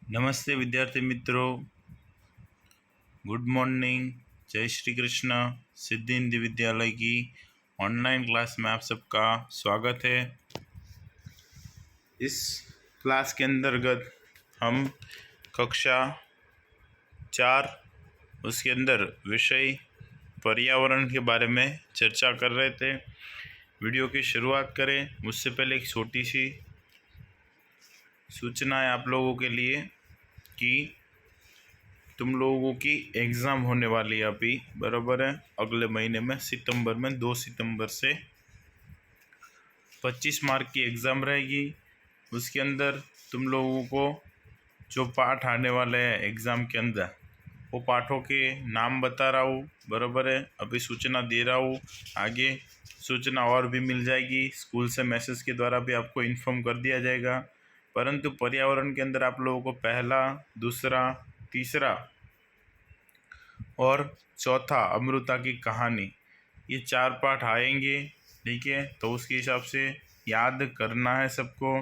नमस्ते विद्यार्थी मित्रों, गुड मॉर्निंग। जय श्री कृष्ण। सिद्धि हिंदी विद्यालय की ऑनलाइन क्लास में आप सबका स्वागत है। इस क्लास के अंतर्गत हम कक्षा 4 उसके अंदर विषय पर्यावरण के बारे में चर्चा कर रहे थे। वीडियो की शुरुआत करें उससे पहले एक छोटी सी सूचना है आप लोगों के लिए कि तुम लोगों की एग्ज़ाम होने वाली है अभी, बराबर है। अगले महीने में सितंबर में 2 सितंबर से 25 मार्क की एग्ज़ाम रहेगी। उसके अंदर तुम लोगों को जो पाठ आने वाले हैं एग्ज़ाम के अंदर, वो पाठों के नाम बता रहा हूँ, बराबर है। अभी सूचना दे रहा हूँ, आगे सूचना और भी मिल जाएगी। स्कूल से मैसेज के द्वारा भी आपको इन्फॉर्म कर दिया जाएगा। परंतु पर्यावरण के अंदर आप लोगों को पहला, दूसरा, तीसरा और चौथा अमृता की कहानी, ये 4 पाठ आएंगे, ठीक है। तो उसके हिसाब से याद करना है सबको,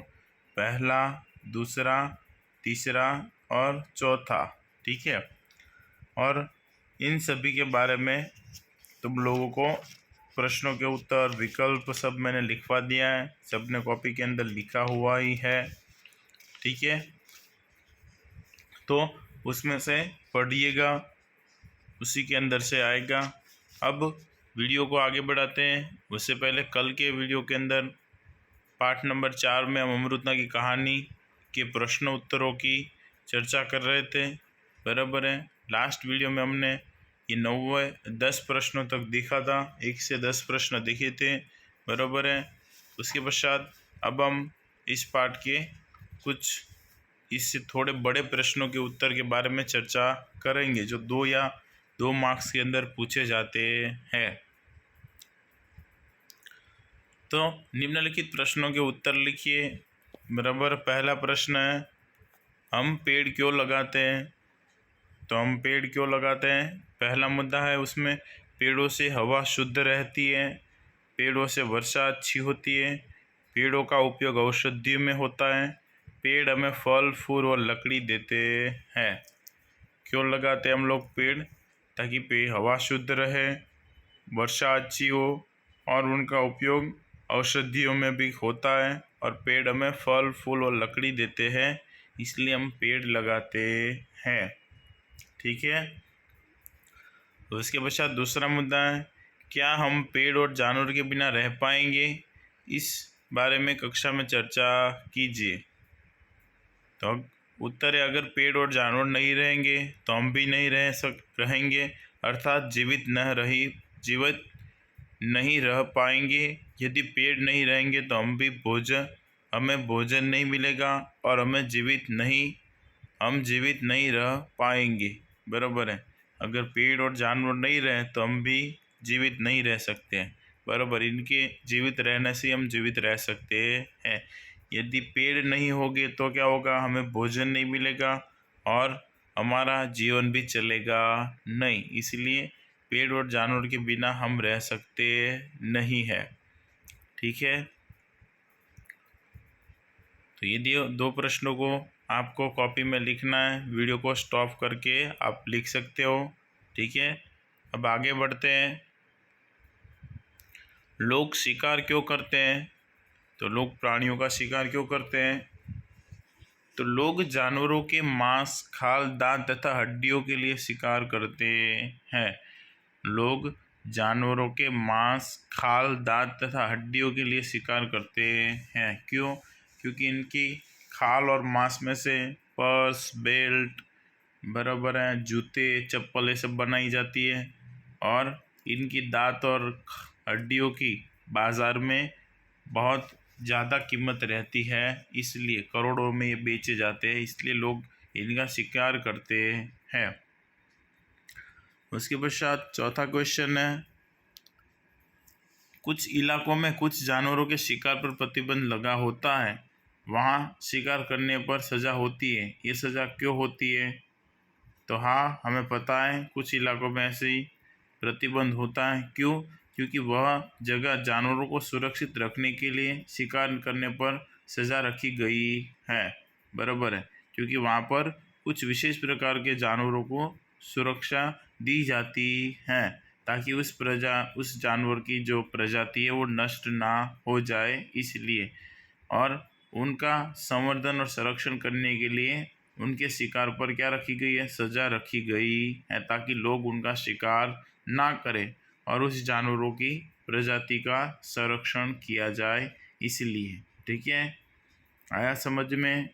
पहला, दूसरा, तीसरा और चौथा, ठीक है। और इन सभी के बारे में तुम लोगों को प्रश्नों के उत्तर, विकल्प सब मैंने लिखवा दिया है, सबने कॉपी के अंदर लिखा हुआ ही है, ठीक है। तो उसमें से पढ़िएगा, उसी के अंदर से आएगा। अब वीडियो को आगे बढ़ाते हैं। उससे पहले कल के वीडियो के अंदर पाठ नंबर 4 में हम अमृता की कहानी के प्रश्न उत्तरों की चर्चा कर रहे थे, बराबर है। लास्ट वीडियो में हमने ये 10 प्रश्नों तक देखा था, 1 से 10 प्रश्न देखे थे, बराबर है। उसके पश्चात अब हम इस पाठ के कुछ इससे थोड़े बड़े प्रश्नों के उत्तर के बारे में चर्चा करेंगे, जो 2 मार्क्स के अंदर पूछे जाते हैं। तो निम्नलिखित प्रश्नों के उत्तर लिखिए, बराबर। पहला प्रश्न है, हम पेड़ क्यों लगाते हैं? तो हम पेड़ क्यों लगाते हैं, पहला मुद्दा है उसमें। पेड़ों से हवा शुद्ध रहती है, पेड़ों से वर्षा अच्छी होती है, पेड़ों का उपयोग औषधि में होता है, पेड़ हमें फल, फूल और लकड़ी देते हैं। क्यों लगाते हैं हम लोग पेड़? ताकि पेड़ हवा शुद्ध रहे, वर्षा अच्छी हो और उनका उपयोग औषधियों में भी होता है, और पेड़ हमें फल, फूल और लकड़ी देते हैं, इसलिए हम पेड़ लगाते हैं, ठीक है। तो उसके पश्चात दूसरा मुद्दा है, क्या हम पेड़ और जानवर के बिना रह पाएंगे? इस बारे में कक्षा में चर्चा कीजिए। तो उत्तर है, अगर पेड़ और जानवर नहीं रहेंगे तो हम भी नहीं रहेंगे, अर्थात जीवित नहीं रह पाएंगे। यदि पेड़ नहीं रहेंगे तो हमें भोजन नहीं मिलेगा और हम जीवित नहीं रह पाएंगे, बराबर है। अगर पेड़ और जानवर नहीं रहे तो हम भी जीवित नहीं रह सकते हैं, बराबर। इनके जीवित रहने से हम जीवित रह सकते हैं। यदि पेड़ नहीं होंगे तो क्या होगा, हमें भोजन नहीं मिलेगा और हमारा जीवन भी चलेगा नहीं, इसलिए पेड़ और जानवर के बिना हम रह सकते नहीं है, ठीक है। तो ये 2 प्रश्नों को आपको कॉपी में लिखना है, वीडियो को स्टॉप करके आप लिख सकते हो, ठीक है। अब आगे बढ़ते हैं। लोग शिकार क्यों करते हैं? तो लोग प्राणियों का शिकार क्यों करते हैं? तो लोग जानवरों के मांस, खाल, दांत तथा हड्डियों के लिए शिकार करते हैं। लोग जानवरों के मांस, खाल, दांत तथा हड्डियों के लिए शिकार करते हैं। क्यों? क्योंकि इनकी खाल और मांस में से पर्स, बेल्ट, बराबर है, जूते, चप्पल, ये सब बनाई जाती है, और इनकी दांत और हड्डियों की बाज़ार में बहुत ज़्यादा कीमत रहती है, इसलिए करोड़ों में ये बेचे जाते हैं, इसलिए लोग इनका शिकार करते हैं। उसके पश्चात चौथा क्वेश्चन है, कुछ इलाकों में कुछ जानवरों के शिकार पर प्रतिबंध लगा होता है, वहाँ शिकार करने पर सज़ा होती है। ये सज़ा क्यों होती है? तो हाँ, हमें पता है, कुछ इलाकों में ऐसे ही प्रतिबंध होता है। क्यों? क्योंकि वह जगह जानवरों को सुरक्षित रखने के लिए शिकार करने पर सज़ा रखी गई है, बराबर है। क्योंकि वहाँ पर कुछ विशेष प्रकार के जानवरों को सुरक्षा दी जाती है ताकि उस जानवर की जो प्रजाति है वो नष्ट ना हो जाए इसलिए। और उनका संवर्धन और संरक्षण करने के लिए उनके शिकार पर क्या रखी गई है, सजा रखी गई है ताकि लोग उनका शिकार ना करें और उस जानवरों की प्रजाति का संरक्षण किया जाए इसलिए। ठीक है, आया समझ में?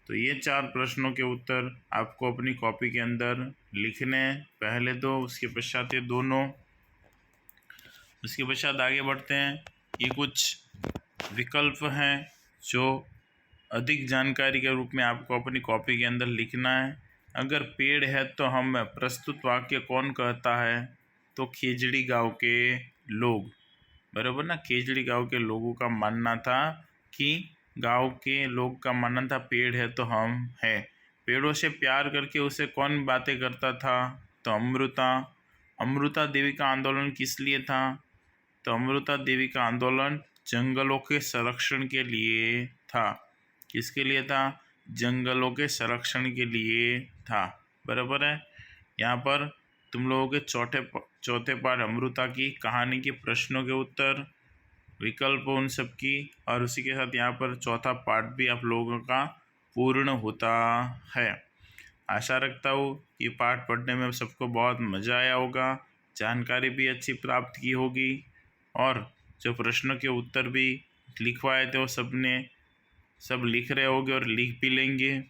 तो ये 4 प्रश्नों के उत्तर आपको अपनी कॉपी के अंदर लिखने हैं, पहले 2, उसके पश्चात ये दोनों। उसके पश्चात आगे बढ़ते हैं। ये कुछ विकल्प हैं जो अधिक जानकारी के रूप में आपको अपनी कॉपी के अंदर लिखना है। अगर पेड़ है तो हम प्रस्तुत वाक्य कौन कहता है, तो खेजड़ी गांव के लोग, बराबर ना। खेजड़ी गांव के लोगों का मानना था कि गांव के लोग का मानना था पेड़ है तो हम है। पेड़ों से प्यार करके उसे कौन बातें करता था, तो अमृता। अमृता देवी का आंदोलन किस लिए था, तो अमृता देवी का आंदोलन जंगलों के संरक्षण के लिए था। किसके लिए था, जंगलों के संरक्षण के लिए था, बराबर है। यहाँ पर तुम लोगों के चौथे पाठ अमृता की कहानी के प्रश्नों के उत्तर, विकल्प उन सब की, और उसी के साथ यहाँ पर चौथा पाठ भी आप लोगों का पूर्ण होता है। आशा रखता हूँ कि पाठ पढ़ने में सबको बहुत मज़ा आया होगा, जानकारी भी अच्छी प्राप्त की होगी, और जो प्रश्नों के उत्तर भी लिखवाए थे वो सब लिख रहे होगे और लिख भी लेंगे।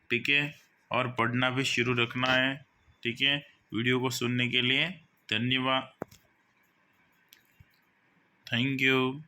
ठीक है, और पढ़ना भी शुरू रखना है। ठीक है, वीडियो को सुनने के लिए धन्यवाद। Thank you.